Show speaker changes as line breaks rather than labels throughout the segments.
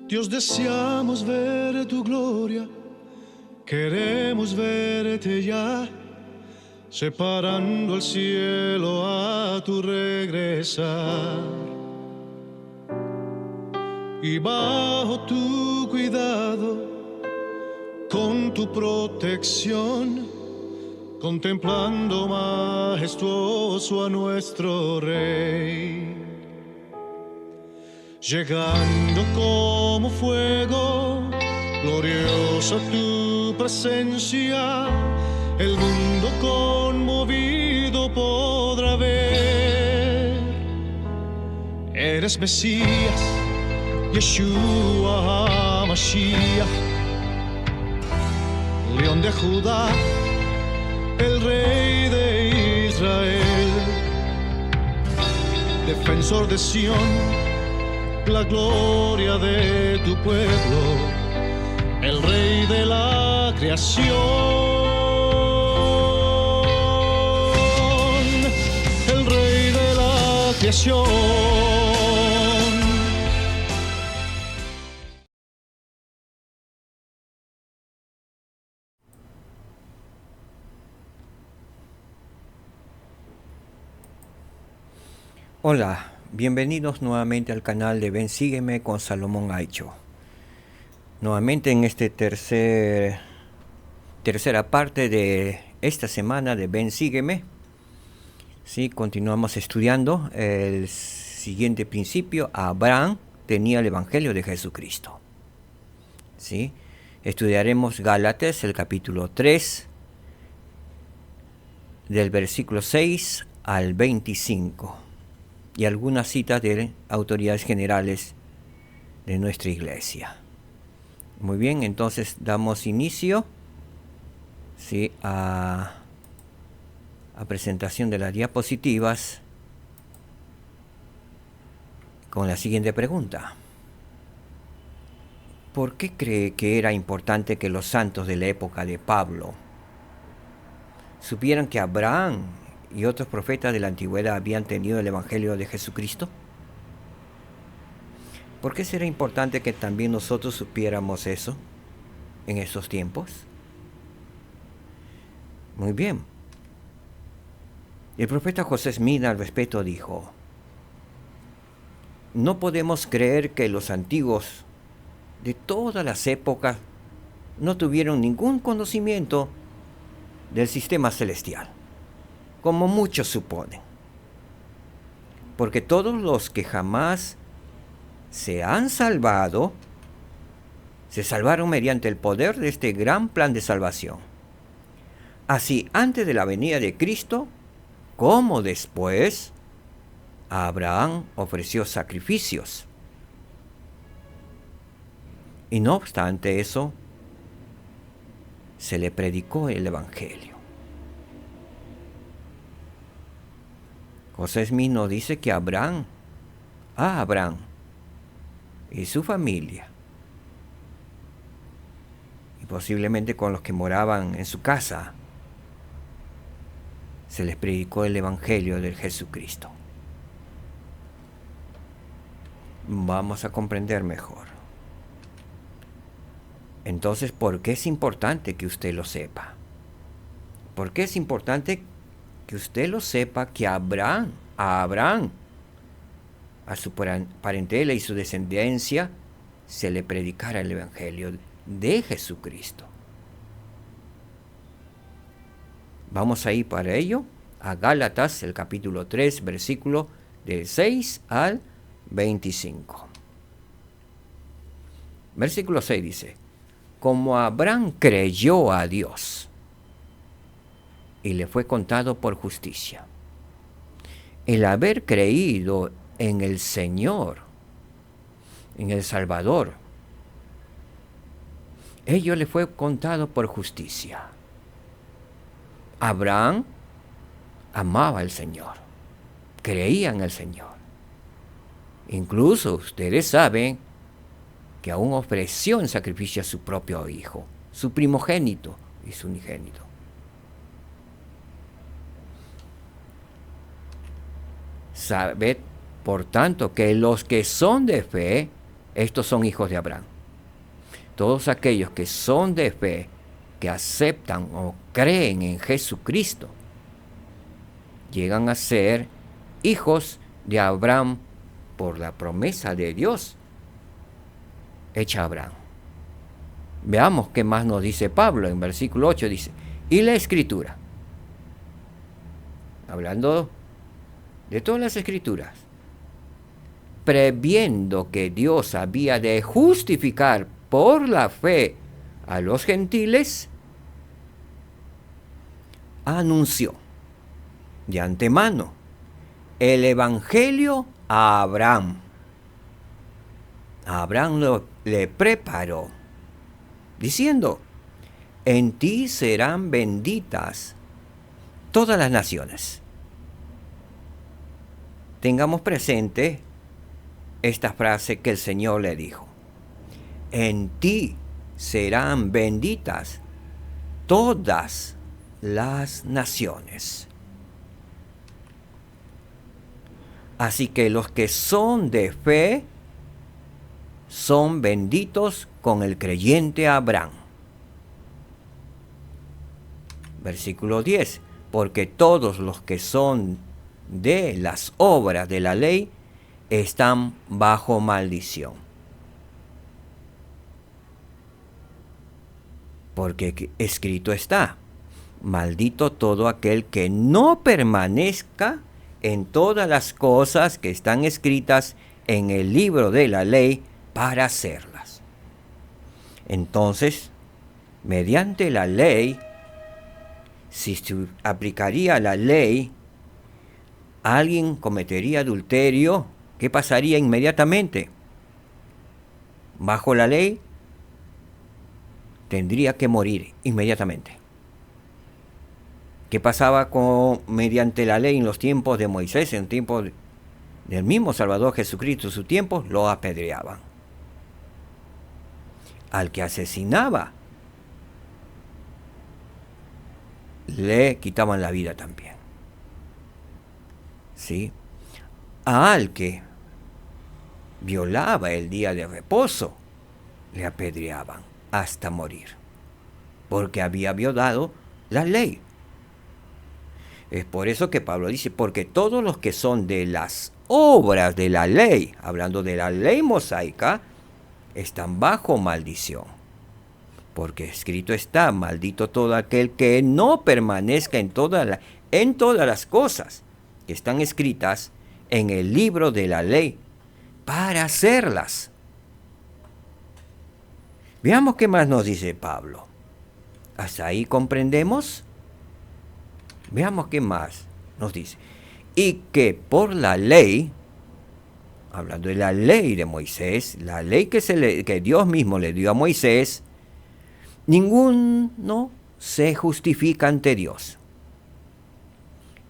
Dios, deseamos ver tu gloria, queremos verte ya, separando el cielo a tu regresar. Y bajo tu cuidado, con tu protección, contemplando majestuoso a nuestro Rey. Llegando como fuego, gloriosa tu presencia, el mundo conmovido podrá ver. Eres Mesías, Yeshua HaMashiach, León de Judá, el Rey de Israel, defensor de Sión, la gloria de tu pueblo, el Rey de la creación, el Rey de la creación.
Hola, bienvenidos nuevamente al canal de Ven Sígueme con Salomón Aicho. Nuevamente en este tercera parte de esta semana de Ven Sígueme. Sí, continuamos estudiando el siguiente principio. Abraham tenía el Evangelio de Jesucristo. Sí, estudiaremos Gálatas, el capítulo 3, del versículo 6 al 25. Y algunas citas de autoridades generales de nuestra iglesia. Muy bien, entonces damos inicio, ¿sí?, a presentación de las diapositivas con la siguiente pregunta. ¿Por qué cree que era importante que los santos de la época de Pablo supieran que Abraham y otros profetas de la antigüedad habían tenido el Evangelio de Jesucristo? ¿Por qué será importante que también nosotros supiéramos eso en estos tiempos? Muy bien. El profeta José Smith al respecto dijo: no podemos creer que los antiguos de todas las épocas no tuvieron ningún conocimiento del sistema celestial, como muchos suponen. Porque todos los que jamás se han salvado, se salvaron mediante el poder de este gran plan de salvación. Así, antes de la venida de Cristo, como después, Abraham ofreció sacrificios. Y no obstante eso, se le predicó el Evangelio. José Smith nos dice que Abraham y su familia, y posiblemente con los que moraban en su casa, se les predicó el Evangelio del Jesucristo. Vamos a comprender mejor. Entonces, ¿por qué es importante que usted lo sepa? ¿Por qué es importante que usted lo sepa que a Abraham, a su parentela y su descendencia, se le predicara el Evangelio de Jesucristo? Vamos a ir para ello a Gálatas, el capítulo 3, versículo del 6 al 25. Versículo 6 dice: como Abraham creyó a Dios, y le fue contado por justicia. El haber creído en el Señor, en el Salvador, ello le fue contado por justicia. Abraham amaba al Señor, creía en el Señor. Incluso ustedes saben que aún ofreció en sacrificio a su propio hijo, su primogénito y su unigénito. Sabed, por tanto, que los que son de fe, estos son hijos de Abraham. Todos aquellos que son de fe, que aceptan o creen en Jesucristo, llegan a ser hijos de Abraham por la promesa de Dios hecha a Abraham. Veamos qué más nos dice Pablo en versículo 8, dice, y la Escritura, hablando de todas las Escrituras, previendo que Dios había de justificar por la fe a los gentiles, anunció de antemano el Evangelio a Abraham. A Abraham le preparó, diciendo, en ti serán benditas todas las naciones. Tengamos presente esta frase que el Señor le dijo. En ti serán benditas todas las naciones. Así que los que son de fe son benditos con el creyente Abraham. Versículo 10. Porque todos los que son de las obras de la ley están bajo maldición. Porque escrito está, maldito todo aquel que no permanezca en todas las cosas que están escritas en el libro de la ley para hacerlas. Entonces, mediante la ley, si se aplicaría la ley, alguien cometería adulterio, ¿qué pasaría inmediatamente? Bajo la ley, tendría que morir inmediatamente. ¿Qué pasaba mediante la ley en los tiempos de Moisés, en tiempos del mismo Salvador Jesucristo, en su tiempo? Lo apedreaban. Al que asesinaba, le quitaban la vida también. ¿Sí? Al que violaba el día de reposo, le apedreaban hasta morir, porque había violado la ley. Es por eso que Pablo dice, porque todos los que son de las obras de la ley, hablando de la ley mosaica, están bajo maldición. Porque escrito está, maldito todo aquel que no permanezca en todas las cosas que están escritas en el libro de la ley para hacerlas. Veamos qué más nos dice Pablo. ¿Hasta ahí comprendemos? Veamos qué más nos dice. Y que por la ley, hablando de la ley de Moisés, la ley que Dios mismo le dio a Moisés, ninguno se justifica ante Dios.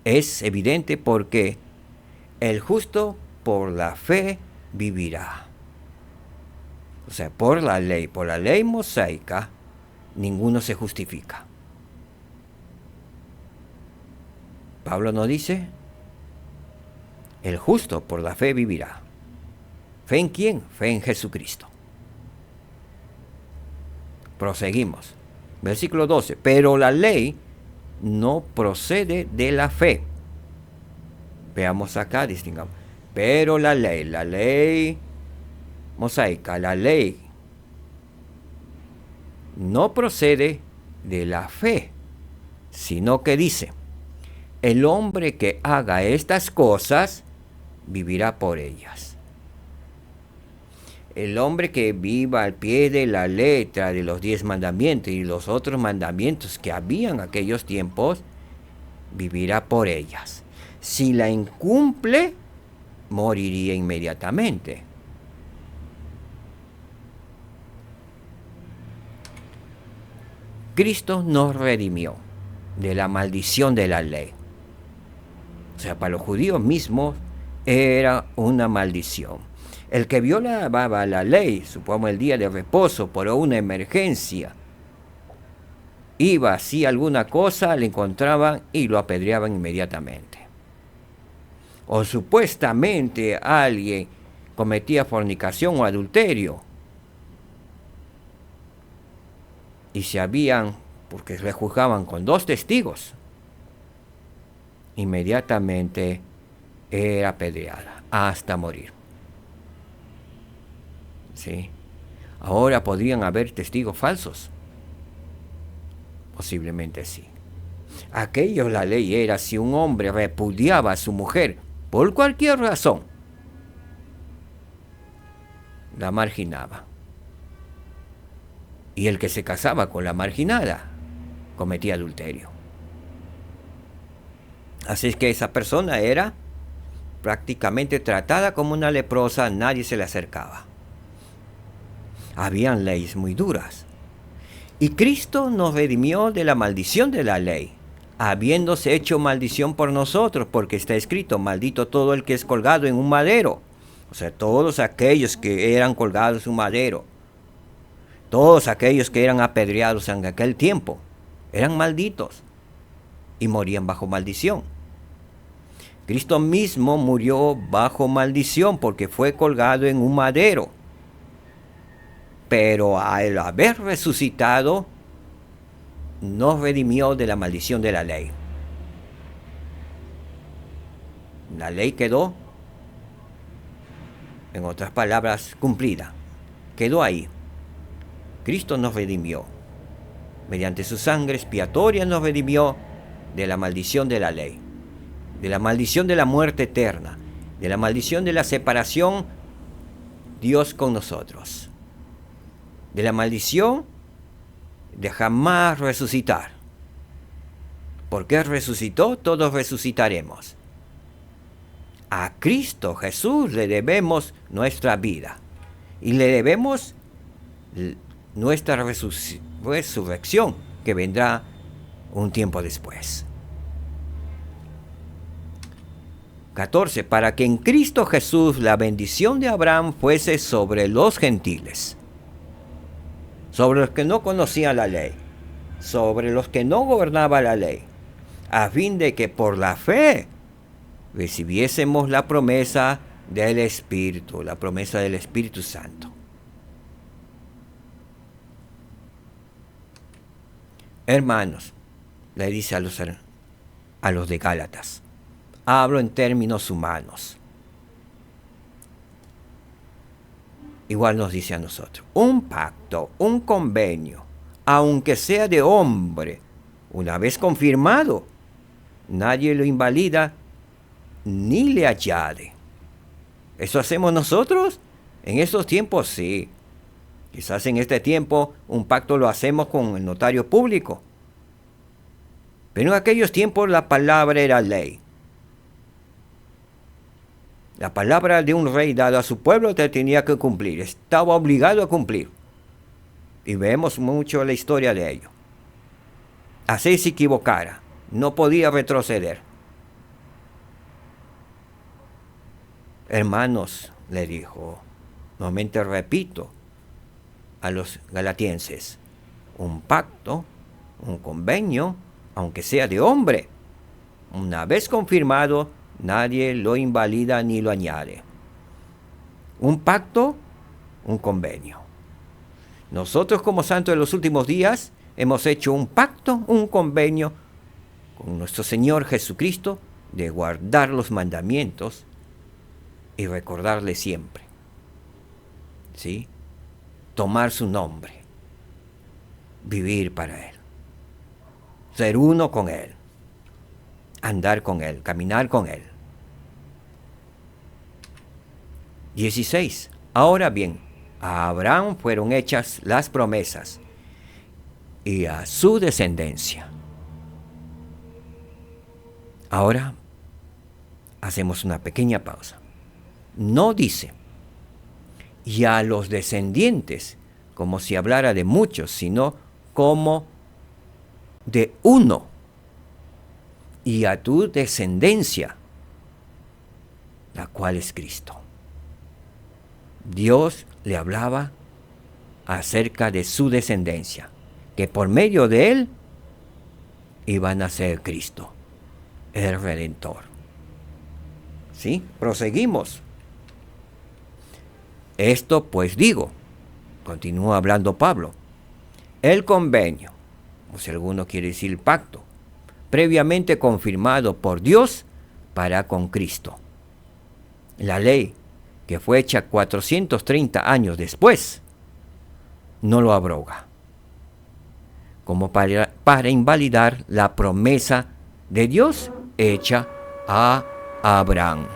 Es evidente porque el justo por la fe vivirá. O sea, por la ley mosaica, ninguno se justifica. Pablo nos dice, el justo por la fe vivirá. ¿Fe en quién? Fe en Jesucristo. Proseguimos. Versículo 12. Pero la ley no procede de la fe. Veamos acá, distingamos. Pero la ley mosaica, la ley no procede de la fe, sino que dice, el hombre que haga estas cosas vivirá por ellas. El hombre que viva al pie de la letra de los 10 mandamientos y los otros mandamientos que habían en aquellos tiempos, vivirá por ellas. Si la incumple, moriría inmediatamente. Cristo nos redimió de la maldición de la ley. O sea, para los judíos mismos era una maldición. El que violaba la ley, supongamos el día de reposo por una emergencia, iba, hacía alguna cosa, le encontraban y lo apedreaban inmediatamente. O supuestamente alguien cometía fornicación o adulterio. Y se habían, porque le juzgaban con 2 testigos, inmediatamente era apedreada hasta morir. ¿Sí? Ahora podrían haber testigos falsos. Posiblemente sí. Aquello la ley era si un hombre repudiaba a su mujer por cualquier razón, la marginaba. Y el que se casaba con la marginada cometía adulterio. Así es que esa persona era prácticamente tratada como una leprosa, nadie se le acercaba. Habían leyes muy duras. Y Cristo nos redimió de la maldición de la ley, habiéndose hecho maldición por nosotros, porque está escrito, maldito todo el que es colgado en un madero. O sea, todos aquellos que eran colgados en un madero, todos aquellos que eran apedreados en aquel tiempo, eran malditos y morían bajo maldición. Cristo mismo murió bajo maldición porque fue colgado en un madero. Pero al haber resucitado, nos redimió de la maldición de la ley. La ley quedó, en otras palabras, cumplida. Quedó ahí. Cristo nos redimió. Mediante su sangre expiatoria nos redimió de la maldición de la ley, de la maldición de la muerte eterna, de la maldición de la separación Dios con nosotros, de la maldición de jamás resucitar. Porque resucitó, todos resucitaremos. A Cristo Jesús le debemos nuestra vida y le debemos nuestra resurrección, que vendrá un tiempo después. 14. Para que en Cristo Jesús la bendición de Abraham fuese sobre los gentiles, sobre los que no conocían la ley, sobre los que no gobernaba la ley, a fin de que por la fe recibiésemos la promesa del Espíritu, la promesa del Espíritu Santo. Hermanos, le dice a los de Gálatas, hablo en términos humanos. Igual nos dice a nosotros, un pacto, un convenio, aunque sea de hombre, una vez confirmado, nadie lo invalida ni le añade. ¿Eso hacemos nosotros? En estos tiempos sí. Quizás en este tiempo un pacto lo hacemos con el notario público. Pero en aquellos tiempos la palabra era ley. La palabra de un rey dada a su pueblo te tenía que cumplir. Estaba obligado a cumplir. Y vemos mucho la historia de ello. Así se equivocara. No podía retroceder. Hermanos, le dijo, nuevamente repito, a los galatienses, un pacto, un convenio, aunque sea de hombre, una vez confirmado, nadie lo invalida ni lo añade. Un pacto, un convenio. Nosotros como santos de los últimos días hemos hecho un pacto, un convenio con nuestro Señor Jesucristo de guardar los mandamientos y recordarle siempre. ¿Sí? Tomar su nombre, vivir para Él, ser uno con Él, andar con Él, caminar con Él. 16. Ahora bien, a Abraham fueron hechas las promesas y a su descendencia. Ahora hacemos una pequeña pausa. No dice y a los descendientes, como si hablara de muchos, sino como de uno, y a tu descendencia, la cual es Cristo. Dios le hablaba acerca de su descendencia, que por medio de él iba a nacer Cristo, el Redentor. ¿Sí? Proseguimos. Esto pues digo, continúa hablando Pablo, el convenio, o si alguno quiere decir el pacto, previamente confirmado por Dios para con Cristo. La ley, que fue hecha 430 años después, no lo abroga, como para invalidar la promesa de Dios hecha a Abraham.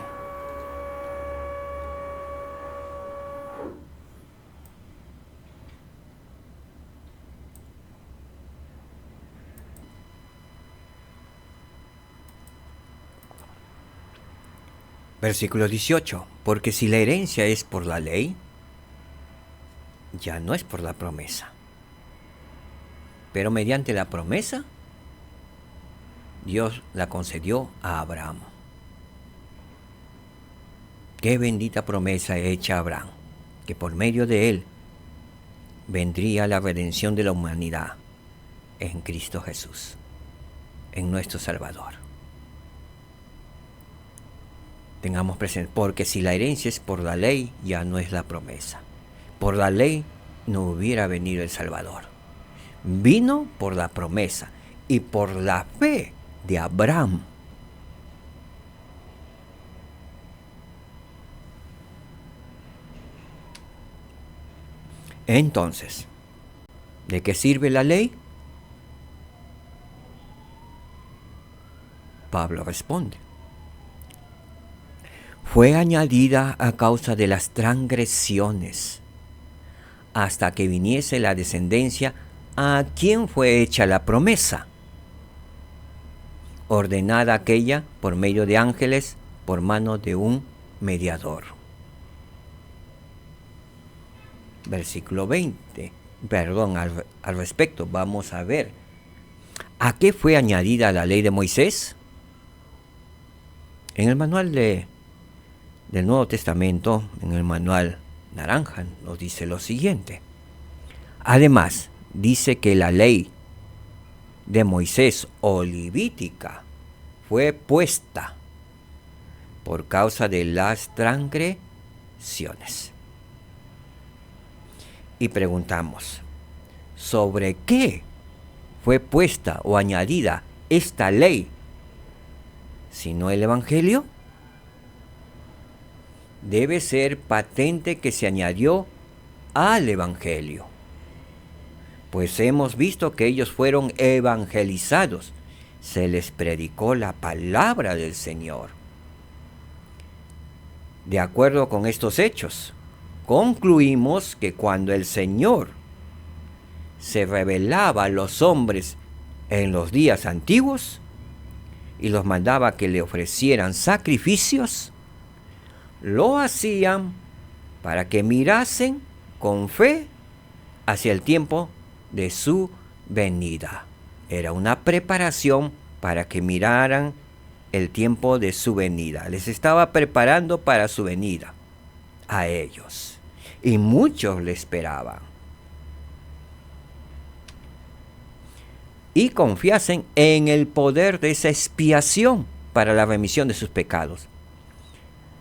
Versículo 18. Porque si la herencia es por la ley, ya no es por la promesa. Pero mediante la promesa, Dios la concedió a Abraham. Qué bendita promesa hecha a Abraham, que por medio de él vendría la redención de la humanidad en Cristo Jesús, en nuestro Salvador. Tengamos presente, porque si la herencia es por la ley, ya no es la promesa. Por la ley no hubiera venido el Salvador. Vino por la promesa y por la fe de Abraham. Entonces, ¿de qué sirve la ley? Pablo responde: fue añadida a causa de las transgresiones, hasta que viniese la descendencia a quien fue hecha la promesa, ordenada aquella por medio de ángeles, por mano de un mediador. Versículo 20. Al respecto, vamos a ver. ¿A qué fue añadida la ley de Moisés? En el manual del Nuevo Testamento, en el manual naranja, nos dice lo siguiente. Además, dice que la ley de Moisés o levítica fue puesta por causa de las transgresiones. Y preguntamos, ¿sobre qué fue puesta o añadida esta ley, sino el Evangelio? Debe ser patente que se añadió al Evangelio, pues hemos visto que ellos fueron evangelizados, se les predicó la palabra del Señor. De acuerdo con estos hechos, concluimos que cuando el Señor se revelaba a los hombres en los días antiguos y los mandaba que le ofrecieran sacrificios, lo hacían para que mirasen con fe hacia el tiempo de su venida. Era una preparación para que miraran el tiempo de su venida. Les estaba preparando para su venida a ellos. Y muchos le esperaban. Y confiasen en el poder de esa expiación para la remisión de sus pecados.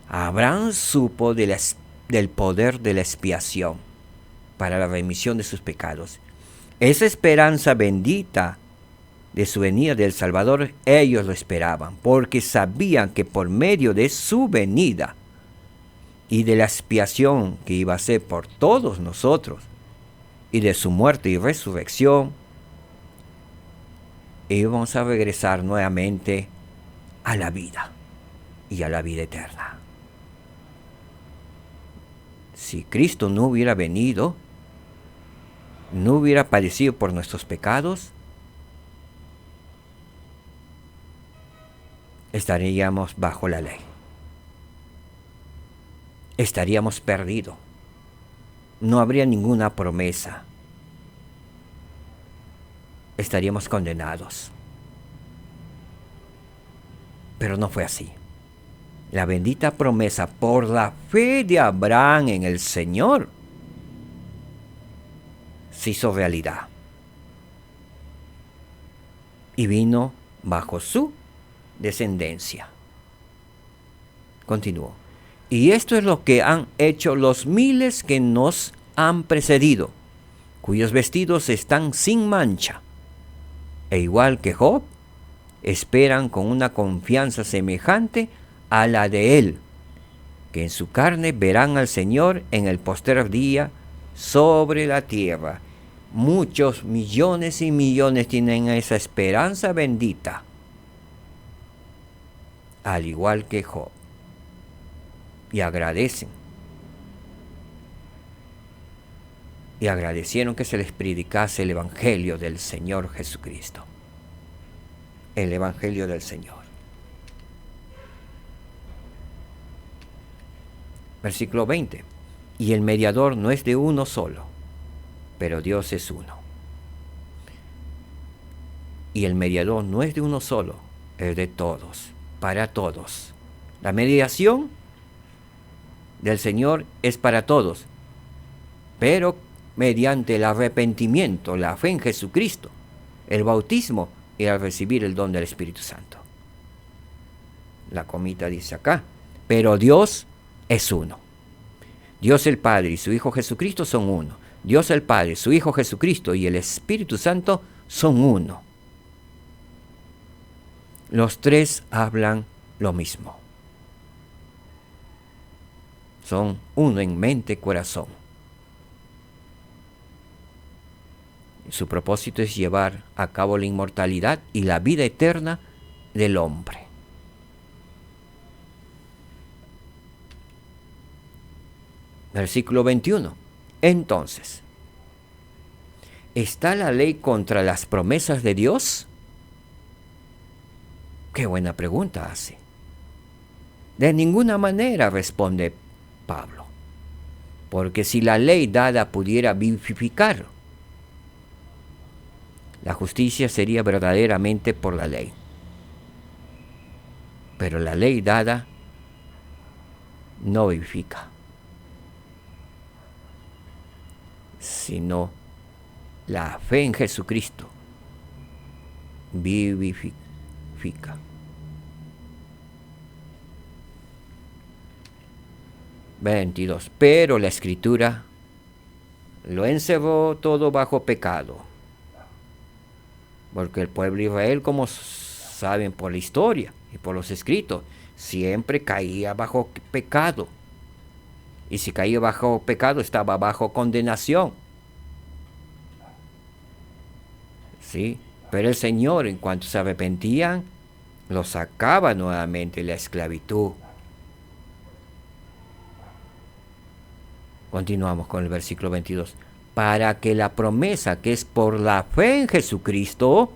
Abraham supo del poder de la expiación para la remisión de sus pecados. Esa esperanza bendita de su venida del Salvador, ellos lo esperaban, porque sabían que por medio de su venida y de la expiación que iba a ser por todos nosotros, y de su muerte y resurrección, íbamos a regresar nuevamente a la vida y a la vida eterna. Si Cristo no hubiera venido, no hubiera padecido por nuestros pecados, estaríamos bajo la ley. Estaríamos perdidos. No habría ninguna promesa. Estaríamos condenados. Pero no fue así. La bendita promesa por la fe de Abraham en el Señor se hizo realidad. Y vino bajo su descendencia. Continúo. Y esto es lo que han hecho los miles que nos han precedido, cuyos vestidos están sin mancha. E igual que Job, esperan con una confianza semejante a la de él, que en su carne verán al Señor en el postrer día sobre la tierra. Muchos millones y millones tienen esa esperanza bendita, al igual que Job, y agradecen. Y agradecieron que se les predicase el Evangelio del Señor Jesucristo. El Evangelio del Señor. Versículo 20. Y el mediador no es de uno solo, pero Dios es uno. Y el mediador no es de uno solo, es de todos, para todos. La mediación del Señor es para todos, pero mediante el arrepentimiento, la fe en Jesucristo, el bautismo y al recibir el don del Espíritu Santo. La comita dice acá, pero Dios es uno. Dios el Padre y su Hijo Jesucristo son uno. Dios el Padre, su Hijo Jesucristo y el Espíritu Santo son uno. Los tres hablan lo mismo. Son uno en mente, corazón. Su propósito es llevar a cabo la inmortalidad y la vida eterna del hombre. Versículo 21. Entonces, ¿está la ley contra las promesas de Dios? Qué buena pregunta hace. De ninguna manera, responde Pablo, porque si la ley dada pudiera vivificar, la justicia sería verdaderamente por la ley. Pero la ley dada no vivifica, sino la fe en Jesucristo vivifica. (22) Pero la Escritura lo encerró todo bajo pecado, porque el pueblo de Israel, como saben por la historia y por los escritos, siempre caía bajo pecado. Y si caía bajo pecado, estaba bajo condenación. ¿Sí? Pero el Señor, en cuanto se arrepentían, los sacaba nuevamente de la esclavitud. Continuamos con el versículo 22. Para que la promesa que es por la fe en Jesucristo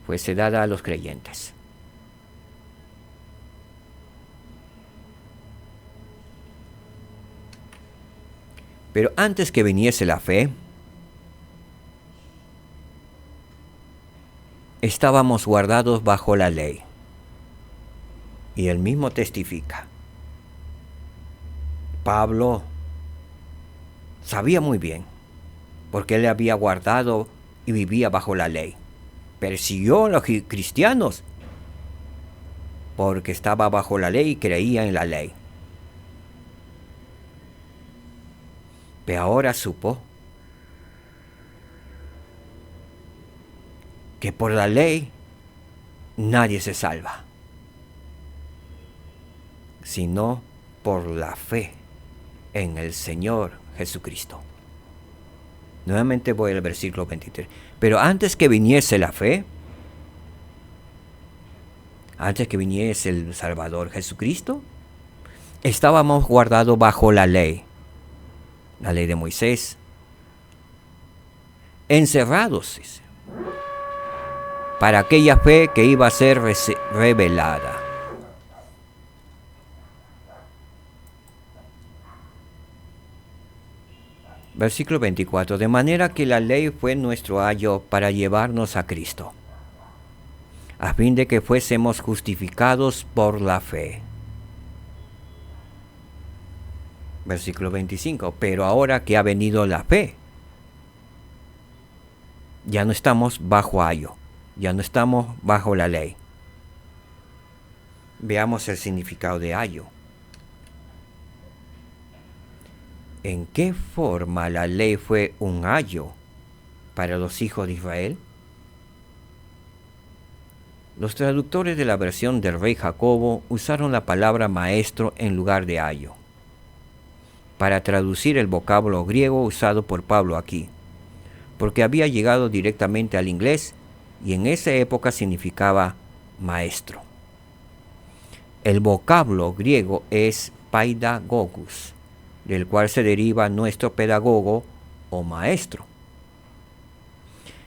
fuese dada a los creyentes. Pero antes que viniese la fe, estábamos guardados bajo la ley. Y él mismo testifica. Pablo sabía muy bien, porque él había guardado y vivía bajo la ley. Persiguió a los cristianos porque estaba bajo la ley y creía en la ley. Pero ahora supo que por la ley nadie se salva, sino por la fe en el Señor Jesucristo. Nuevamente voy al versículo 23. Pero antes que viniese la fe, antes que viniese el Salvador Jesucristo, estábamos guardados bajo la ley de Moisés, encerrados para aquella fe que iba a ser revelada. Versículo 24. De manera que la ley fue nuestro ayo para llevarnos a Cristo, a fin de que fuésemos justificados por la fe. Versículo 25. Pero ahora que ha venido la fe, ya no estamos bajo ayo, ya no estamos bajo la ley. Veamos el significado de ayo. ¿En qué forma la ley fue un ayo para los hijos de Israel? Los traductores de la versión del rey Jacobo usaron la palabra maestro en lugar de ayo, para traducir el vocablo griego usado por Pablo aquí, porque había llegado directamente al inglés y en esa época significaba maestro. El vocablo griego es paidagogus, del cual se deriva nuestro pedagogo o maestro.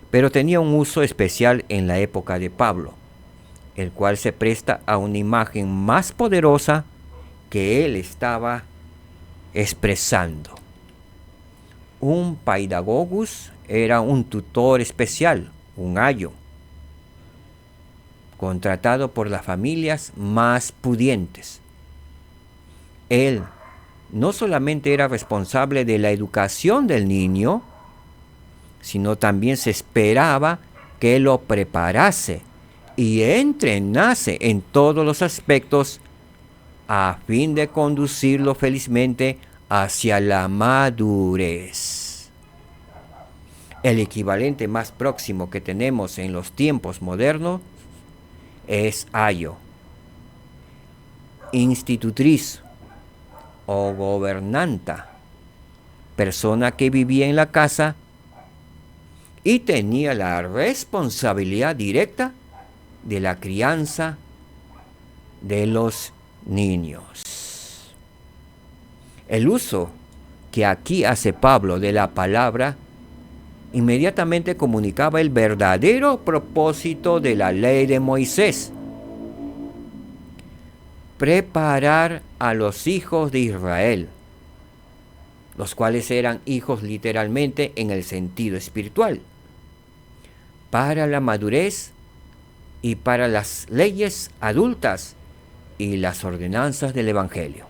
Pero tenía un uso especial en la época de Pablo, el cual se presta a una imagen más poderosa que él estaba expresando. Un paidagogus era un tutor especial, un ayo, contratado por las familias más pudientes. Él no solamente era responsable de la educación del niño, sino también se esperaba que lo preparase y entrenase en todos los aspectos a fin de conducirlo felizmente hacia la madurez. El equivalente más próximo que tenemos en los tiempos modernos es ayo, institutriz o gobernanta, persona que vivía en la casa y tenía la responsabilidad directa de la crianza de los niños. El uso que aquí hace Pablo de la palabra inmediatamente comunicaba el verdadero propósito de la ley de Moisés: preparar a los hijos de Israel, los cuales eran hijos literalmente en el sentido espiritual, para la madurez y para las leyes adultas y las ordenanzas del Evangelio.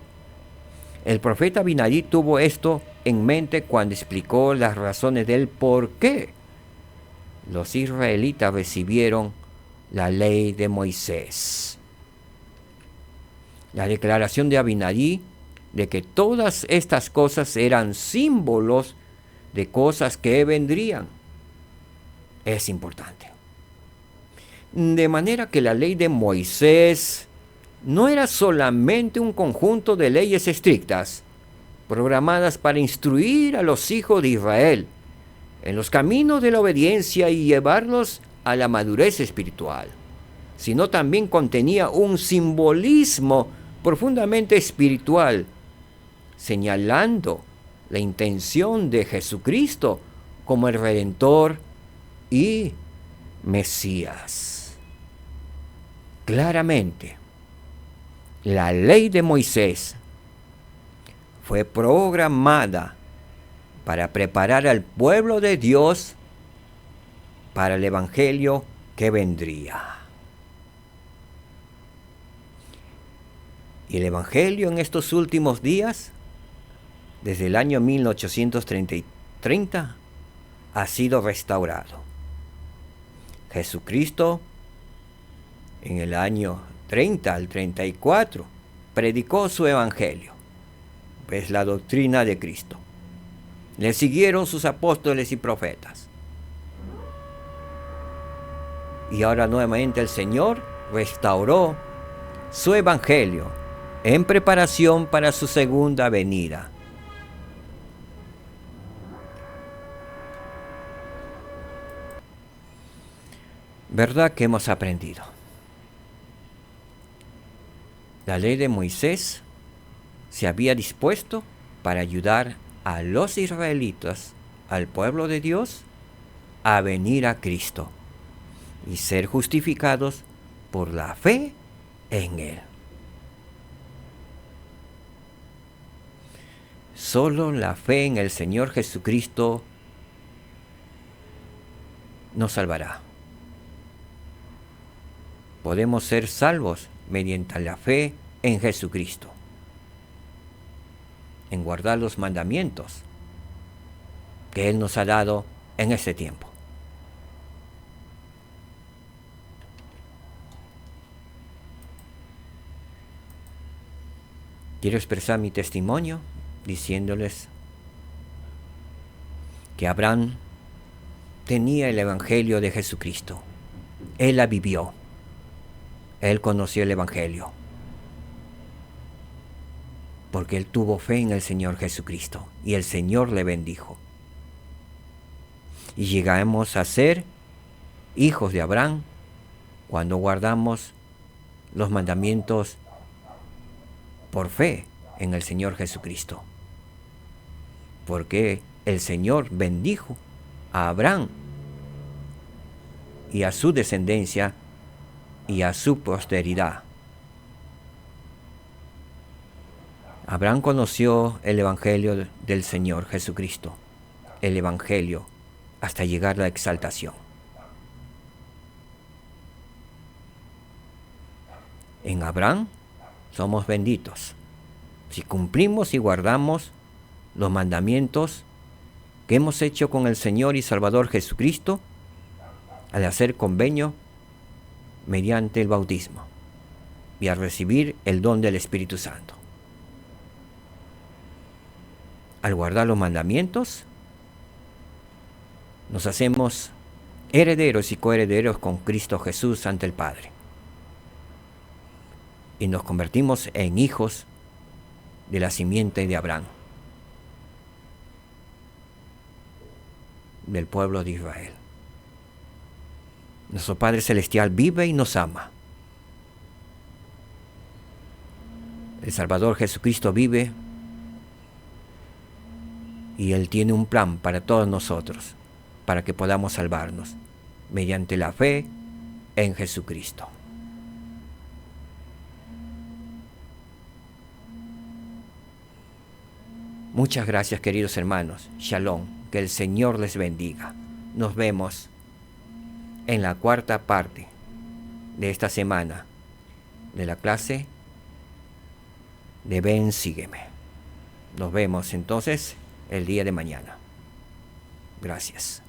El profeta Abinadí tuvo esto en mente cuando explicó las razones del por qué los israelitas recibieron la ley de Moisés. La declaración de Abinadí de que todas estas cosas eran símbolos de cosas que vendrían es importante. De manera que la ley de Moisés no era solamente un conjunto de leyes estrictas, programadas para instruir a los hijos de Israel en los caminos de la obediencia y llevarlos a la madurez espiritual, sino también contenía un simbolismo profundamente espiritual, señalando la intención de Jesucristo como el Redentor y Mesías. Claramente, la ley de Moisés fue programada para preparar al pueblo de Dios para el Evangelio que vendría. Y el Evangelio en estos últimos días, desde el año 1830, ha sido restaurado. Jesucristo, en el año 30 al 34, predicó su Evangelio, es la doctrina de Cristo. Le siguieron sus apóstoles y profetas. Y ahora nuevamente el Señor restauró su Evangelio en preparación para su segunda venida. ¿Verdad que hemos aprendido? La ley de Moisés se había dispuesto para ayudar a los israelitas, al pueblo de Dios, a venir a Cristo y ser justificados por la fe en Él. Solo la fe en el Señor Jesucristo nos salvará. Podemos ser salvos mediante la fe en Jesucristo, en guardar los mandamientos que Él nos ha dado en este tiempo. Quiero expresar mi testimonio diciéndoles que Abraham tenía el Evangelio de Jesucristo. Él la vivió. Él conoció el Evangelio. Porque él tuvo fe en el Señor Jesucristo y el Señor le bendijo. Y llegamos a ser hijos de Abraham cuando guardamos los mandamientos por fe en el Señor Jesucristo. Porque el Señor bendijo a Abraham y a su descendencia y a su posteridad. Abraham conoció el Evangelio del Señor Jesucristo, el Evangelio, hasta llegar a la exaltación. En Abraham somos benditos si cumplimos y guardamos los mandamientos que hemos hecho con el Señor y Salvador Jesucristo al hacer convenio mediante el bautismo y al recibir el don del Espíritu Santo. Al guardar los mandamientos, nos hacemos herederos y coherederos con Cristo Jesús ante el Padre. Y nos convertimos en hijos de la simiente de Abraham, del pueblo de Israel. Nuestro Padre Celestial vive y nos ama. El Salvador Jesucristo vive y Él tiene un plan para todos nosotros, para que podamos salvarnos mediante la fe en Jesucristo. Muchas gracias, queridos hermanos. Shalom, que el Señor les bendiga. Nos vemos en la cuarta parte de esta semana de la clase de Ven, sígueme. Nos vemos entonces el día de mañana. Gracias.